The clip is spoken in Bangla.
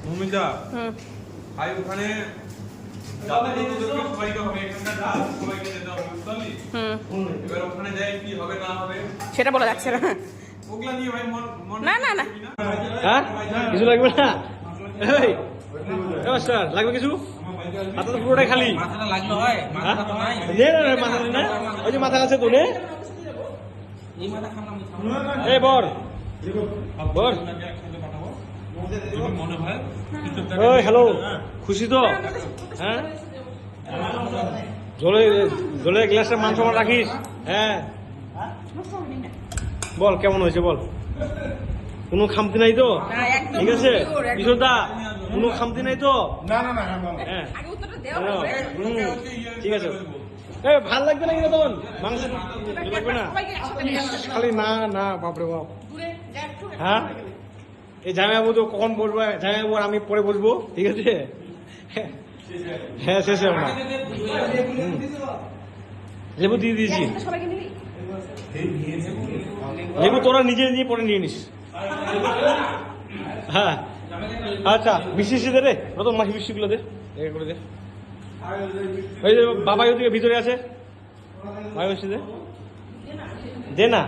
ভূমিকা ভাই ওখানে সেটা বলা যাচ্ছে না। না না না হ্যাঁ কিছু লাগবে না। স্যার লাগবে কিছু? মাথা তো পুরোটাই খালি। মাথাটা লাগলো হয়, মাথাটা তো নাই। মাথা না, ওই যে মাথা আছে তো নে। এই মাথা খালাম এই বর বর মনে হয়। ওই হ্যালো, খুশি তো? হ্যাঁ জলে জলে গ্লাসে মান সম্মান রাখিস। হ্যাঁ বল কেমন হয়েছে বল, কোনো খামতি নাই তো? ঠিক আছে কিশোর দা, কোনো খামতি নাই তো? হ্যাঁ ঠিক আছে। ভাল লাগবে না কিন্তু তখন মাংস লাগবে না খালি না না বাপরে বাপ। হ্যাঁ এই জামাইবাবু তো কখন বসবো, জামাইবাবু আর আমি পরে বসবো, ঠিক আছে? হ্যাঁ শেষে আমরা লেবু দিয়ে দিয়েছি। লেবু তোরা নিজে নিয়ে পরে নিয়ে নিস। হ্যাঁ আচ্ছা মিষ্টি দে রে, নতুন মাছ মিষ্টিগুলো দে করে দে। ওই যে বাবাই ওদিকে ভিতরে আছে, ভাই মিষ্টি দে না।